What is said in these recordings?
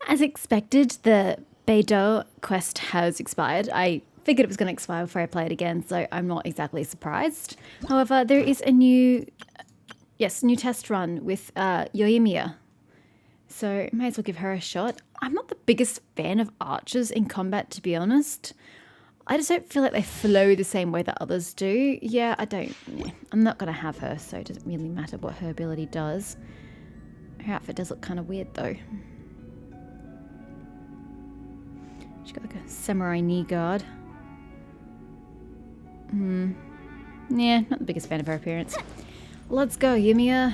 As expected, the Beidou quest has expired. I figured it was going to expire before I play it again, so I'm not exactly surprised. However, there is a new test run with Yoimiya. So may as well give her a shot. I'm not the biggest fan of archers in combat, to be honest. I just don't feel like they flow the same way that others do. Yeah, I'm not going to have her, so it doesn't really matter what her ability does. Her outfit does look kind of weird, though. She's got like a samurai knee guard. Yeah, not the biggest fan of her appearance. Let's go, Yumiya.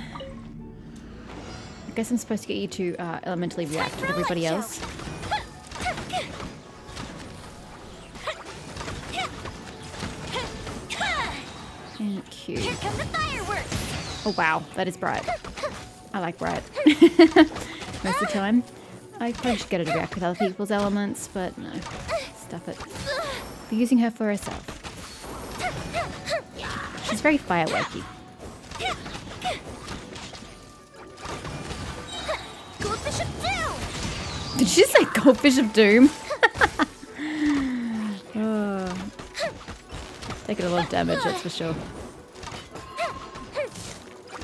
I guess I'm supposed to get you to elementally react with everybody else. Thank you. Here come the fireworks. Oh wow, that is bright. I like bright. Most of the time. I probably should get her to react with other people's elements, but no. Stuff it. We're using her for herself. She's very fireworky. Goldfish of Doom. Did she say Goldfish of Doom? Oh. Taking a lot of damage, that's for sure.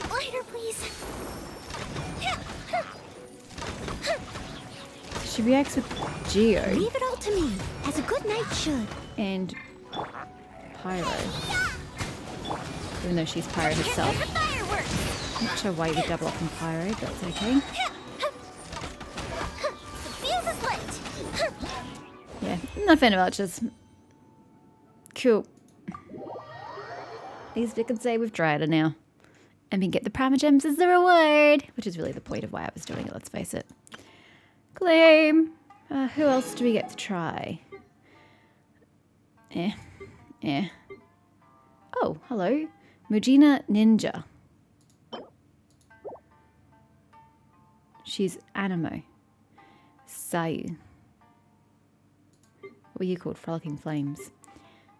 Lighter, please. She reacts with Geo Leave it all to me, as a good knight should. and Pyro. Even though she's Pyro Here come the herself. fireworks. I'm not sure why you would double up on Pyro, but it's okay. The fuse is lit. Yeah, I'm not a fan of archers. Cool. At least I can say we've tried it now. And we can get the Primogems as the reward, which is really the point of why I was doing it, let's face it. Claim. Who else do we get to try? Oh, hello. Mujina Ninja. She's Animo. Sayu. What were you called? Frolicking Flames.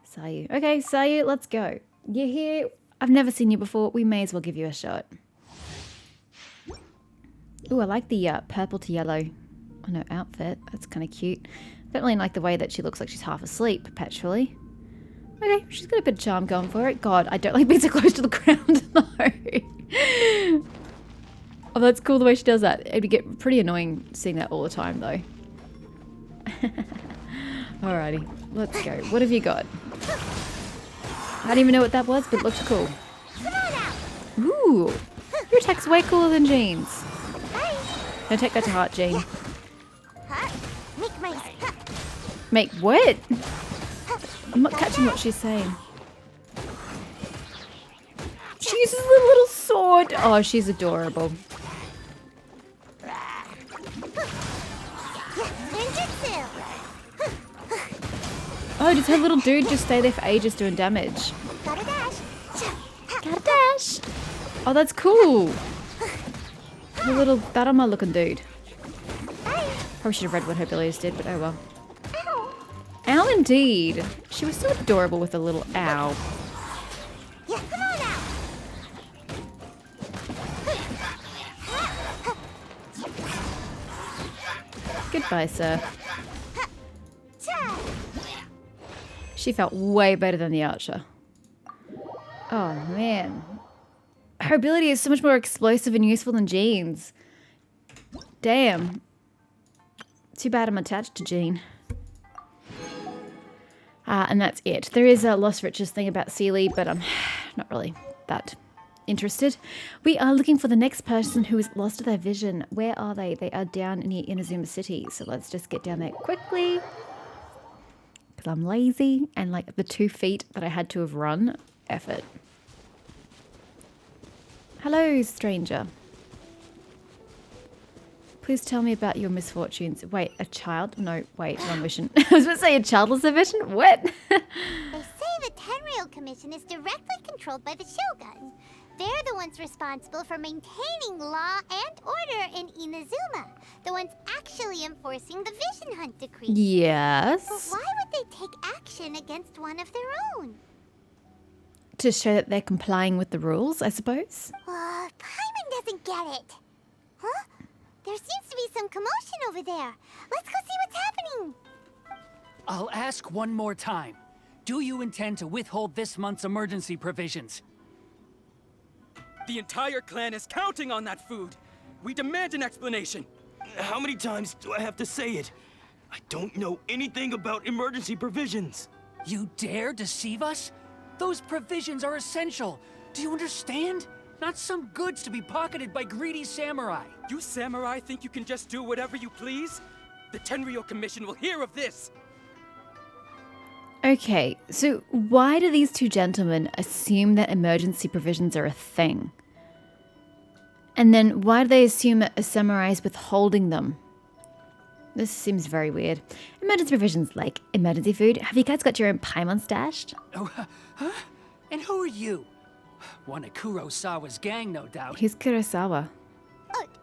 Sayu. Okay, Sayu, let's go. You're here. I've never seen you before. We may as well give you a shot. Ooh, I like the purple to yellow on her outfit. That's kind of cute. I don't really like the way that she looks like she's half asleep perpetually. Okay, she's got a bit of charm going for it. God, I don't like being so close to the ground, though. Oh, that's cool the way she does that. It'd get pretty annoying seeing that all the time, though. Alrighty, let's go. What have you got? I don't even know what that was, but it looked cool. Ooh, your attack's way cooler than Jean's. Don't take that to heart, Jean. Make my... Make what? I'm not catching what she's saying. She uses a little sword. Oh, she's adorable. Ninjutsu. Oh, does her little dude just stay there for ages doing damage? Gotta dash. Gotta dash. Oh, that's cool. The little Batama looking dude. Probably should have read what her abilities did, but oh well. Ow, indeed. She was so adorable with a little ow. Yeah, come on now. Goodbye, sir. She felt way better than the archer. Oh, man. Her ability is so much more explosive and useful than Jean's. Damn. Too bad I'm attached to Jean. And that's it. There is a Lost Riches thing about Sealy, but I'm not really that interested. We are looking for the next person who has lost their vision. Where are they? They are down near Inazuma City. So let's just get down there quickly. Because I'm lazy and like the 2 feet that I had to have run. Effort. Hello, stranger. Please tell me about your misfortunes. Wait, a child? No, wait, wrong mission. I was about to say a childless emission? What? They say the Tenryou Commission is directly controlled by the Shogun. They're the ones responsible for maintaining law and order in Inazuma. The ones actually enforcing the Vision Hunt decree. But Yes. why would they take action against one of their own? To show that they're complying with the rules, I suppose. Paimon doesn't get it. Huh? There seems to be some commotion over there. Let's go see what's happening. I'll ask one more time. Do you intend to withhold this month's emergency provisions? The entire clan is counting on that food. We demand an explanation. How many times do I have to say it? I don't know anything about emergency provisions. You dare deceive us? Those provisions are essential. Do you understand? Not some goods to be pocketed by greedy samurai. You samurai think you can just do whatever you please? The Tenryou Commission will hear of this. Okay, so why do these two gentlemen assume that emergency provisions are a thing? And then why do they assume that a samurai is withholding them? This seems very weird. Emergency provisions like emergency food. Have you guys got your own Paimon stashed? Oh, huh? And who are you? One of Kurosawa's gang, no doubt. Who's Kurosawa?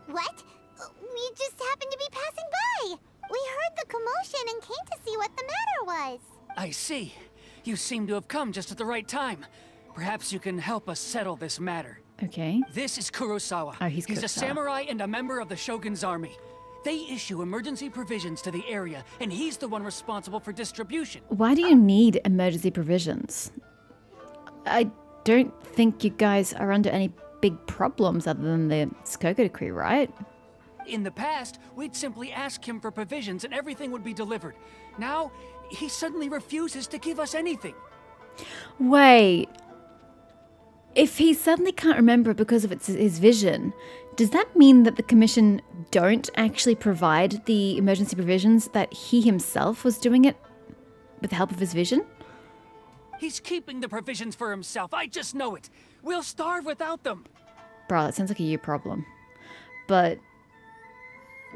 What? We just happened to be passing by. We heard the commotion and came to see what the matter was. I see. You seem to have come just at the right time. Perhaps you can help us settle this matter. Okay. This is Kurosawa. Oh, he's a Kurosawa. samurai and a member of the Shogun's army. They issue emergency provisions to the area, and he's the one responsible for distribution. Why do you need emergency provisions? I don't think you guys are under any big problems other than the Skoko decree, right? In the past, we'd simply ask him for provisions and everything would be delivered. Now, he suddenly refuses to give us anything. Wait. If he suddenly can't remember because of his vision, does that mean that the commission don't actually provide the emergency provisions, that he himself was doing it with the help of his vision? He's keeping the provisions for himself. I just know it. We'll starve without them. Bro, that sounds like a you problem. But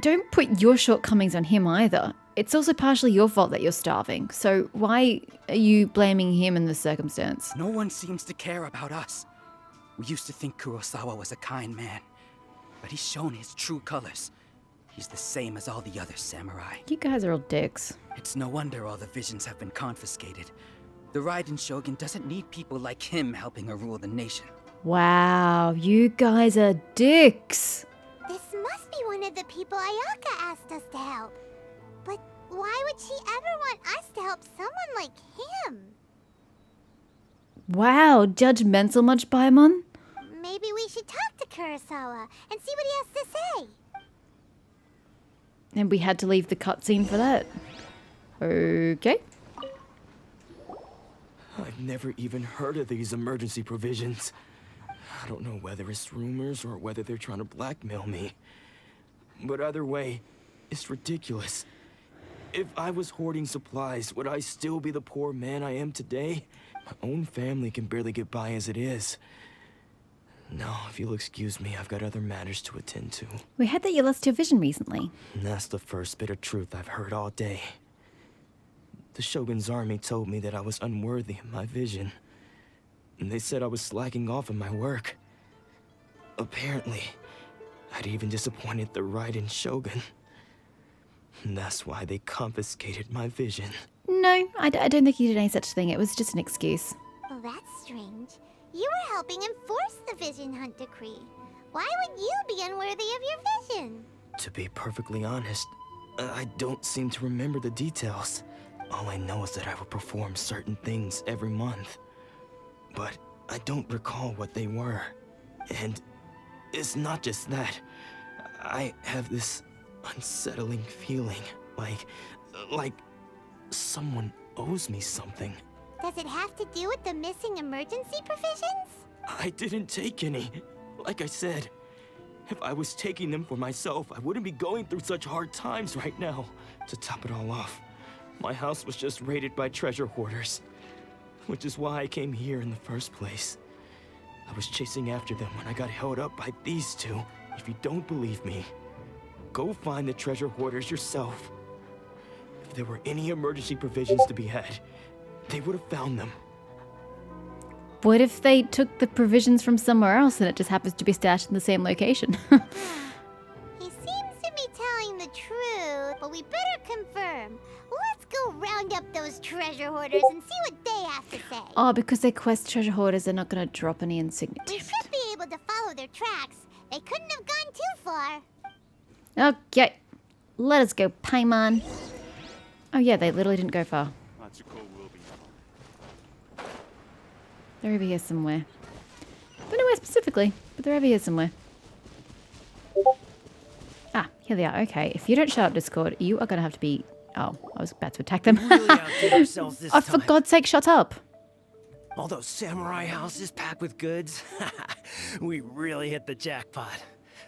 don't put your shortcomings on him either. It's also partially your fault that you're starving. So why are you blaming him in this circumstance? No one seems to care about us. We used to think Kurosawa was a kind man, but he's shown his true colors. He's the same as all the other samurai. You guys are all dicks. It's no wonder all the visions have been confiscated. The Raiden Shogun doesn't need people like him helping her rule the nation. Wow, you guys are dicks. This must be one of the people Ayaka asked us to help. But why would she ever want us to help someone like him? Wow, judgmental much, Paimon? Maybe we should talk to Kurosawa and see what he has to say. And we had to leave the cutscene for that. Okay. I've never even heard of these emergency provisions. I don't know whether it's rumors or whether they're trying to blackmail me. But either way, it's ridiculous. If I was hoarding supplies, would I still be the poor man I am today? My own family can barely get by as it is. No, if you'll excuse me, I've got other matters to attend to. We heard that you lost your vision recently. And that's the first bit of truth I've heard all day. The Shogun's army told me that I was unworthy of my vision. And they said I was slacking off in my work. Apparently, I'd even disappointed the Raiden Shogun. And that's why they confiscated my vision. No, I don't think you did any such thing. It was just an excuse. Well, that's strange. You were helping enforce the Vision Hunt Decree. Why would you be unworthy of your vision? To be perfectly honest, I don't seem to remember the details. All I know is that I would perform certain things every month. But I don't recall what they were. And it's not just that. I have this unsettling feeling, like someone owes me something. Does it have to do with the missing emergency provisions? I didn't take any. Like I said, if I was taking them for myself, I wouldn't be going through such hard times right now. To top it all off, my house was just raided by treasure hoarders, which is why I came here in the first place. I was chasing after them when I got held up by these two. If you don't believe me, go find the treasure hoarders yourself. If there were any emergency provisions to be had, they would have found them. What if they took the provisions from somewhere else and it just happens to be stashed in the same location? He seems to be telling the truth, but we better confirm. Let's go round up those treasure hoarders and see what they have to say. Oh, because they're quest treasure hoarders, they're not going to drop any We insignia. should be able to follow their tracks. They couldn't have gone too far. Okay. Let us go, Paimon. Oh yeah, they literally didn't go far. They're over here somewhere. Don't know where specifically, but they're over here somewhere. Ah, here they are. Okay, if you don't shut up, Discord, you are going to have to be... Oh, I was about to attack them. Really outdid ourselves this Oh, time. for God's sake, shut up. All those samurai houses packed with goods. We really hit the jackpot.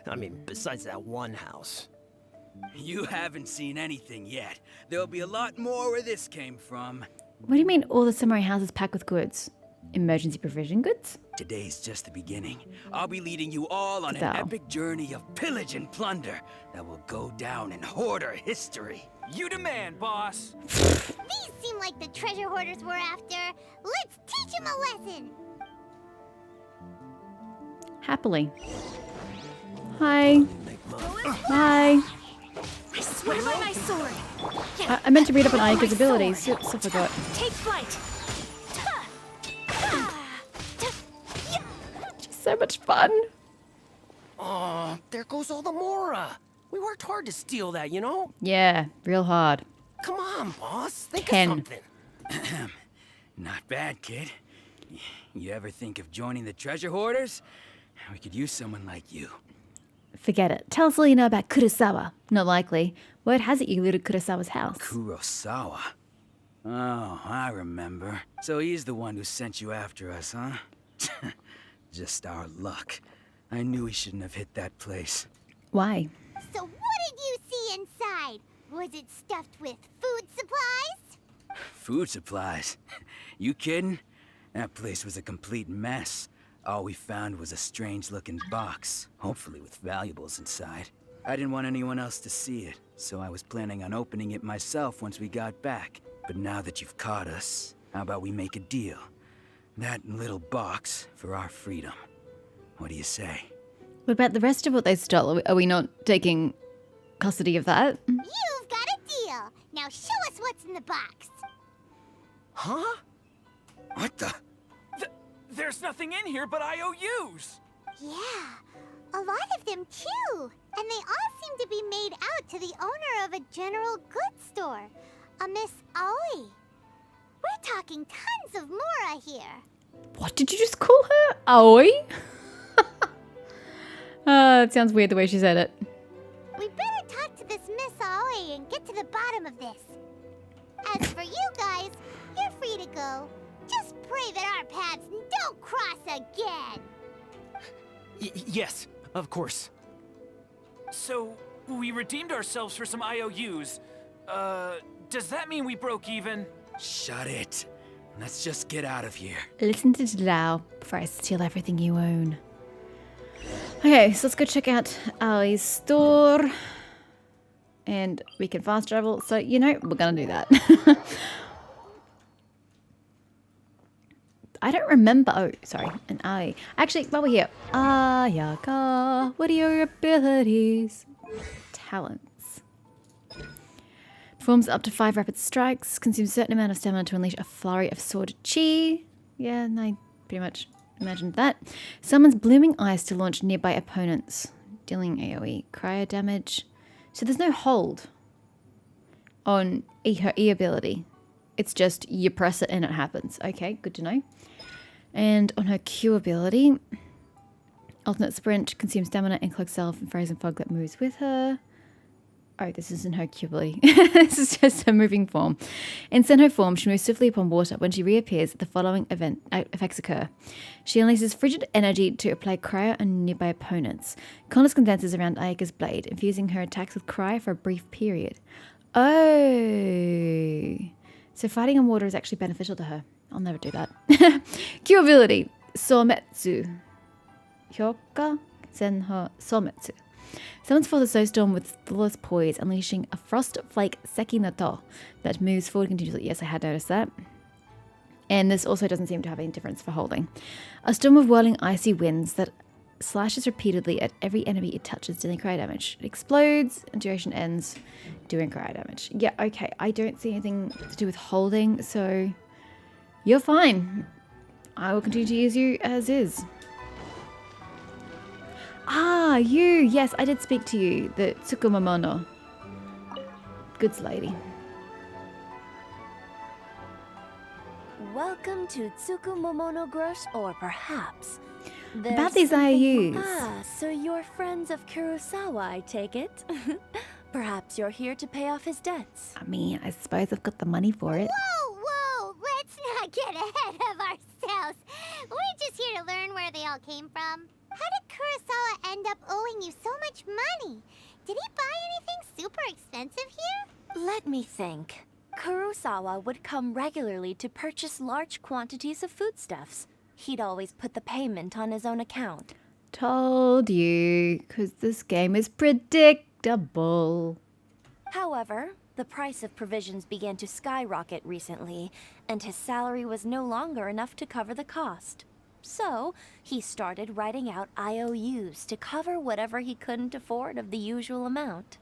I mean, besides that one house. You haven't seen anything yet. There'll be a lot more where this came from. What do you mean all the samurai houses packed with goods? Emergency provision goods? Today's just the beginning. I'll be leading you all on an Thou. epic journey of pillage and plunder that will go down in hoarder history. You demand, boss. These seem like the treasure hoarders we're after. Let's teach them a lesson. Happily. Hi. Hi. I swear by my sword. I meant to read up on Ayaka's abilities, so I forgot. Take flight. So much fun. Aw, there goes all the Mora. We worked hard to steal that, you know? Yeah, real hard. Come on, boss. Think 10. of something. Not bad, kid. You ever think of joining the treasure hoarders? We could use someone like you. Forget it. Tell us all you know about Kurosawa. Not likely. Word has it you looted Kurosawa's house. Kurosawa? Oh, I remember. So he's the one who sent you after us, huh? Just our luck. I knew he shouldn't have hit that place. Why? So what did you see inside? Was it stuffed with food supplies? Food supplies? You kidding? That place was a complete mess. All we found was a strange-looking box, hopefully with valuables inside. I didn't want anyone else to see it, so I was planning on opening it myself once we got back. But now that you've caught us, how about we make a deal? That little box for our freedom. What do you say? What about the rest of what they stole? Are we not taking custody of that? You've got a deal. Now show us what's in the box. Huh? What the? There's nothing in here but IOUs. Yeah, a lot of them too. And they all seem to be made out to the owner of a general goods store, a Miss Aoi. We're talking tons of Mora here. What did you just call her? Aoi? It sounds weird the way she said it. We better talk to this Miss Aoi and get to the bottom of this. As for you guys, you're free to go. Just pray that our paths don't cross again. Yes, of course. So, we redeemed ourselves for some IOUs. Does that mean we broke even? Shut it. Let's just get out of here. Listen to Lao before I steal everything you own. Okay, so let's go check out Aoi's store. And we can fast travel. So, you know, we're going to do that. I don't remember. Oh, sorry. An Aoi. Actually, while we're here. Ayaka, what are your abilities? Talents. Performs up to 5 rapid strikes. Consumes a certain amount of stamina to unleash a flurry of sword chi. Yeah, and I pretty much imagined that. Summons blooming eyes to launch nearby opponents. Dealing AoE. Cryo damage. So there's no hold on her E ability. It's just you press it and it happens. Okay, good to know. And on her Q ability, alternate sprint, consumes stamina and cloaks self and frozen fog that moves with her. Oh, this isn't her Q ability. This is just her moving form. In Senho form, she moves swiftly upon water. When she reappears, the following effects occur. She unleashes frigid energy to apply cryo on nearby opponents. Coldness condenses around Ayaka's blade, infusing her attacks with cryo for a brief period. Oh. So fighting on water is actually beneficial to her. I'll never do that. Q ability. Sometsu. Hyoka Senho Sometsu. Summons forth a snowstorm with flawless poise, unleashing a frost flake Sekinoto that moves forward continuously. Yes, I had noticed that. And this also doesn't seem to have any difference for holding. A storm of whirling icy winds that slashes repeatedly at every enemy it touches, dealing cryo damage. It explodes and duration ends, doing cryo damage. Yeah, okay. I don't see anything to do with holding, so you're fine. I will continue to use you as is. Ah, you. Yes, I did speak to you. The Tsukumamono. Goods lady. Welcome to Tsukumomono Grush, or perhaps... About these IOUs. Ah, so you're friends of Kurosawa, I take it? Perhaps you're here to pay off his debts. I mean, I suppose I've got the money for it. Whoa! Let's not get ahead of ourselves. We're just here to learn where they all came from. How did Kurosawa end up owing you so much money? Did he buy anything super expensive here? Let me think. Kurosawa would come regularly to purchase large quantities of foodstuffs. He'd always put the payment on his own account. Told you, because this game is predictable. However, the price of provisions began to skyrocket recently, and his salary was no longer enough to cover the cost. So, he started writing out IOUs to cover whatever he couldn't afford of the usual amount.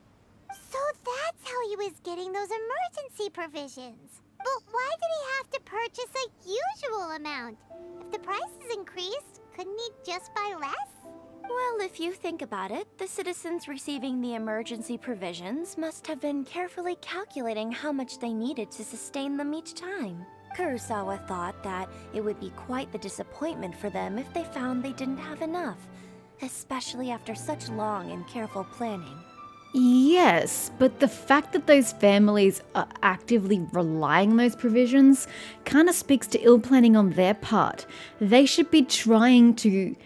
So that's how he was getting those emergency provisions. But why did he have to purchase a usual amount? If the prices increased, couldn't he just buy less? Well, if you think about it, the citizens receiving the emergency provisions must have been carefully calculating how much they needed to sustain them each time. Kurosawa thought that it would be quite the disappointment for them if they found they didn't have enough, especially after such long and careful planning. Yes, but the fact that those families are actively relying on those provisions kind of speaks to ill planning on their part. They should be trying to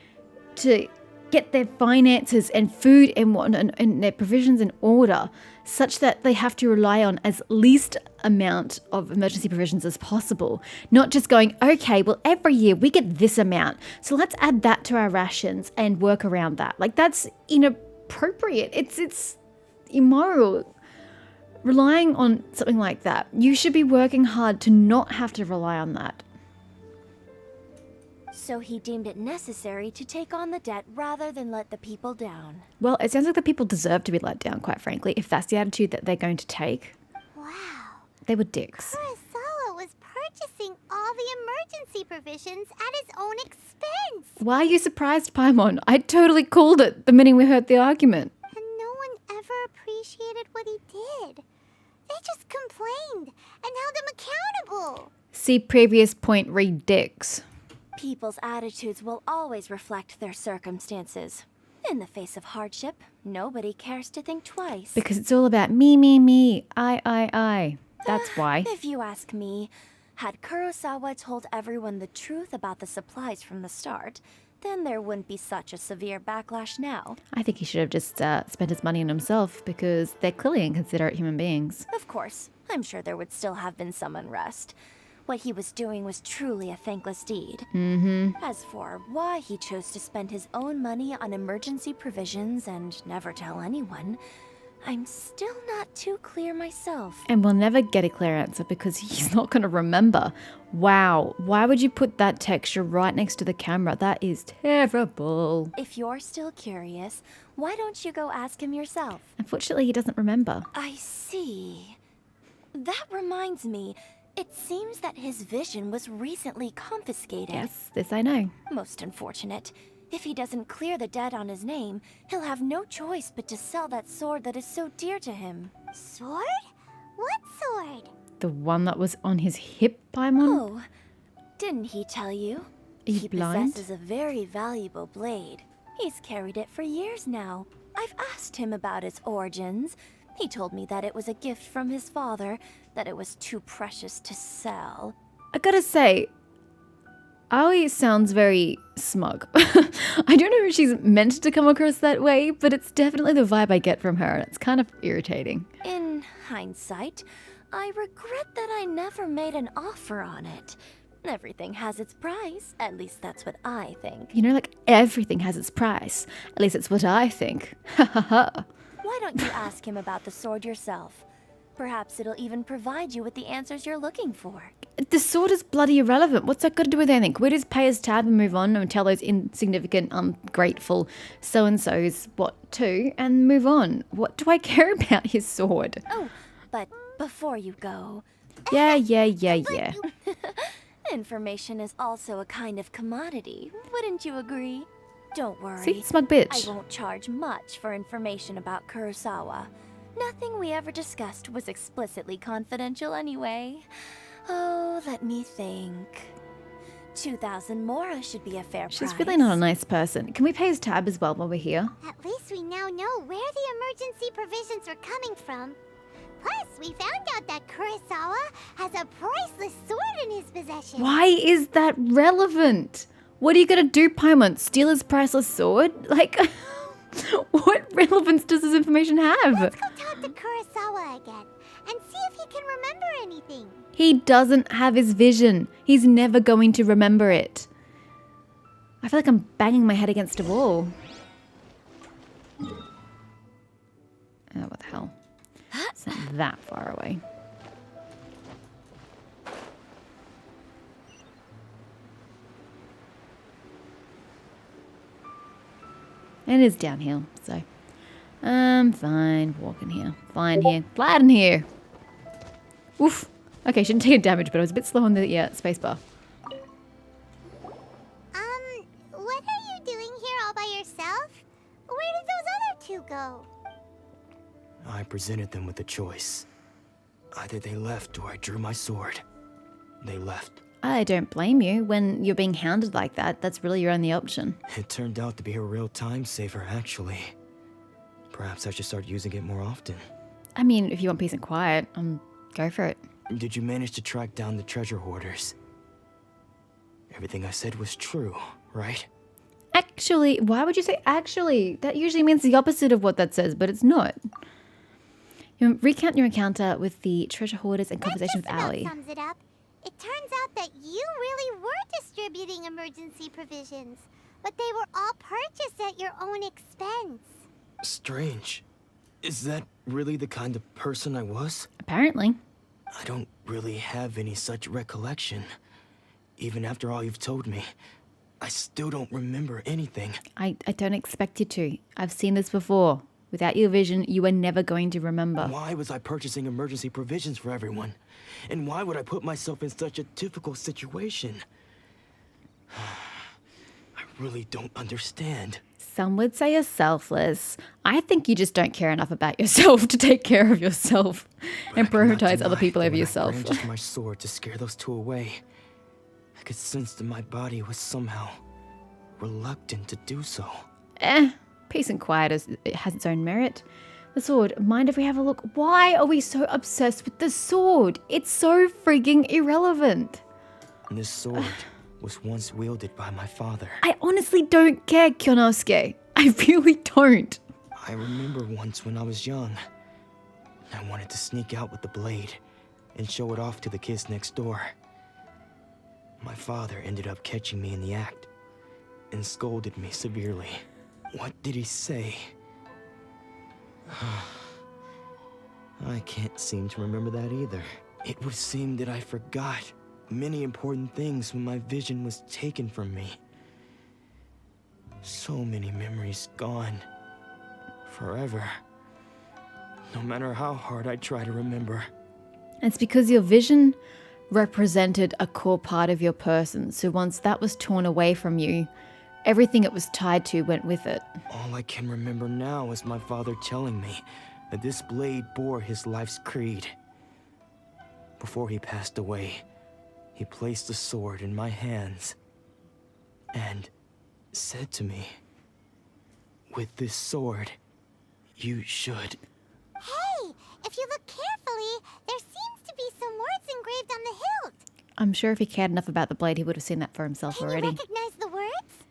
get their finances and food and whatnot and their provisions in order, such that they have to rely on as least amount of emergency provisions as possible. Not just going, okay, well, every year we get this amount, so let's add that to our rations and work around that. Like, that's inappropriate. It's immoral. Relying on something like that, you should be working hard to not have to rely on that. So he deemed it necessary to take on the debt rather than let the people down. Well, it sounds like the people deserve to be let down, quite frankly, if that's the attitude that they're going to take. Wow. They were dicks. Kurosawa was purchasing all the emergency provisions at his own expense. Why are you surprised, Paimon? I totally called it the minute we heard the argument. And no one ever appreciated what he did. They just complained and held him accountable. See previous point, read dicks. People's attitudes will always reflect their circumstances. In the face of hardship, nobody cares to think twice. Because it's all about me, I. That's why. If you ask me, had Kurosawa told everyone the truth about the supplies from the start, then there wouldn't be such a severe backlash now. I think he should have just spent his money on himself, because they're clearly inconsiderate human beings. Of course, I'm sure there would still have been some unrest. What he was doing was truly a thankless deed. As for why he chose to spend his own money on emergency provisions and never tell anyone, I'm still not too clear myself. And we'll never get a clear answer because he's not going to remember. Wow, why would you put that texture right next to the camera? That is terrible. If you're still curious, why don't you go ask him yourself? Unfortunately, he doesn't remember. I see. That reminds me, it seems that his vision was recently confiscated. Yes, this I know. Most unfortunate. If he doesn't clear the debt on his name, he'll have no choice but to sell that sword that is so dear to him. Sword? What sword? The one that was on his hip, Paimon? Oh, didn't he tell you? Are you He blind? possesses a very valuable blade. He's carried it for years now. I've asked him about its origins. He told me that it was a gift from his father, that it was too precious to sell. I gotta say, Aoi sounds very smug. I don't know if she's meant to come across that way, but it's definitely the vibe I get from her, and it's kind of irritating. In hindsight, I regret that I never made an offer on it. Everything has its price, at least that's what I think. You know, like, everything has its price. At least it's what I think. Ha ha ha. Why don't you ask him about the sword yourself? Perhaps it'll even provide you with the answers you're looking for. The sword is bloody irrelevant. What's that got to do with anything? We just pay his tab and move on and tell those insignificant, ungrateful so-and-sos what to and move on. What do I care about his sword? Oh, but before you go, Yeah. information is also a kind of commodity. Wouldn't you agree? Don't worry. See? Smug bitch. I won't charge much for information about Kurosawa. Nothing we ever discussed was explicitly confidential anyway. Oh, let me think. 2,000 mora should be a fair price. She's really not a nice person. Can we pay his tab as well while we're here? At least we now know where the emergency provisions are coming from. Plus, we found out that Kurosawa has a priceless sword in his possession. Why is that relevant? What are you gonna do, Paimon? Steal his priceless sword? Like, what relevance does this information have? Let's go talk to Kurosawa again and see if he can remember anything. He doesn't have his vision. He's never going to remember it. I feel like I'm banging my head against a wall. Oh, what the hell? It's not that far away. It is downhill, so I'm fine walking here. Fine here. Glad in here. Oof. Okay, shouldn't take damage, but I was a bit slow on the spacebar. What are you doing here all by yourself? Where did those other two go? I presented them with a choice. Either they left or I drew my sword. They left. I don't blame you. When you're being hounded like that, that's really your only option. It turned out to be a real time saver, actually. Perhaps I should start using it more often. I mean, if you want peace and quiet, go for it. Did you manage to track down the treasure hoarders? Everything I said was true, right? Actually, why would you say actually? That usually means the opposite of what that says, but it's not. You recount your encounter with the treasure hoarders and conversation with That just Ali. about sums it up. It turns out that you really were distributing emergency provisions, but they were all purchased at your own expense. Strange. Is that really the kind of person I was? Apparently. I don't really have any such recollection. Even after all you've told me, I still don't remember anything. I don't expect you to. I've seen this before. Without your vision, you are never going to remember. Why was I purchasing emergency provisions for everyone? And why would I put myself in such a difficult situation? I really don't understand. Some would say you're selfless. I think you just don't care enough about yourself to take care of yourself But and I cannot prioritize other deny people that over when yourself. I brandished my sword to scare those two away, I could sense that my body was somehow reluctant to do so. Peace and quiet it has its own merit. The sword, mind if we have a look? Why are we so obsessed with the sword? It's so frigging irrelevant. And this sword was once wielded by my father. I honestly don't care, Kyonosuke. I really don't. I remember once when I was young, I wanted to sneak out with the blade and show it off to the kids next door. My father ended up catching me in the act and scolded me severely. What did he say? I can't seem to remember that either. It would seem that I forgot many important things when my vision was taken from me. So many memories gone. Forever. No matter how hard I try to remember. It's because your vision represented a core part of your person. So once that was torn away from you, everything it was tied to went with it. All I can remember now is my father telling me that this blade bore his life's creed. Before he passed away, he placed the sword in my hands and said to me, "With this sword, you should..." Hey, if you look carefully, there seems to be some words engraved on the hilt. I'm sure if he cared enough about the blade, he would have seen that for himself Can already. you recognize the words?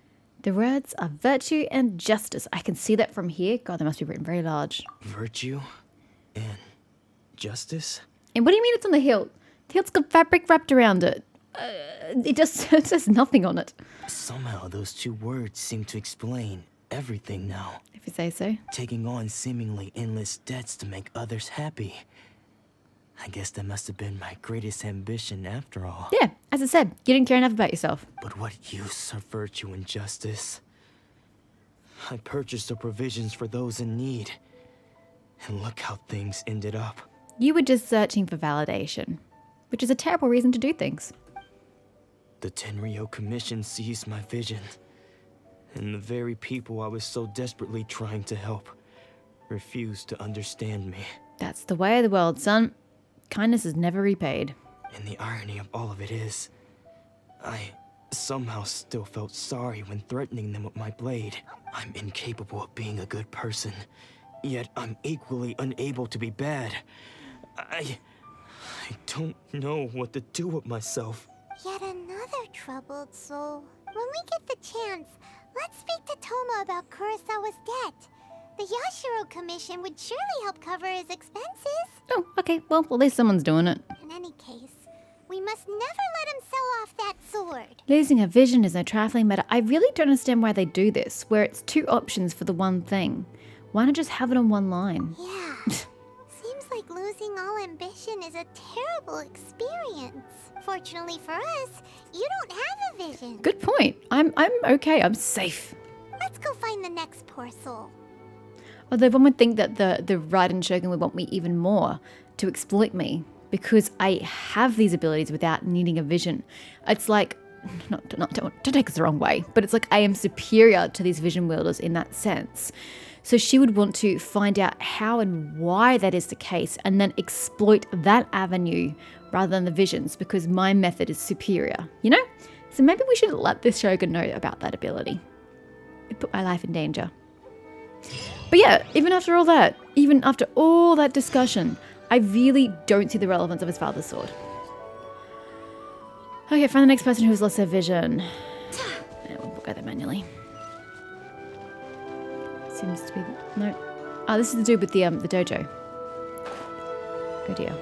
The words are virtue and justice. I can see that from here. God, they must be written very large. Virtue and justice? And what do you mean it's on the hilt? The hilt's got fabric wrapped around it. It says nothing on it. Somehow those two words seem to explain everything now. If you say so. Taking on seemingly endless debts to make others happy. I guess that must have been my greatest ambition after all. Yeah, as I said, you didn't care enough about yourself. But what use are virtue and justice? I purchased the provisions for those in need. And look how things ended up. You were just searching for validation, which is a terrible reason to do things. The Tenryo Commission seized my vision And the very people I was so desperately trying to help refused to understand me. That's the way of the world, son. Kindness is never repaid. And the irony of all of it is, I somehow still felt sorry when threatening them with my blade. I'm incapable of being a good person, yet I'm equally unable to be bad. I don't know what to do with myself. Yet another troubled soul. When we get the chance, let's speak to Toma about Kurosawa's debt. The Yashiro Commission would surely help cover his expenses. Oh, okay. Well, at least someone's doing it. In any case, we must never let him sell off that sword. Losing a vision is no trifling matter. I really don't understand why they do this, where it's two options for the one thing. Why not just have it on one line? Yeah. Seems like losing all ambition is a terrible experience. Fortunately for us, you don't have a vision. Good point. I'm okay. I'm safe. Let's go find the next poor soul. Although one would think that the Raiden Shogun would want me even more to exploit me because I have these abilities without needing a vision. It's like, don't take us the wrong way, but it's like I am superior to these vision wielders in that sense. So she would want to find out how and why that is the case and then exploit that avenue rather than the visions because my method is superior, you know? So maybe we should let this Shogun know about that ability. It put my life in danger. But yeah, even after all that discussion, I really don't see the relevance of his father's sword. Okay, find the next person who has lost their vision. And we'll go there manually. Seems to be... No. Oh, this is the dude with the dojo. Oh dear.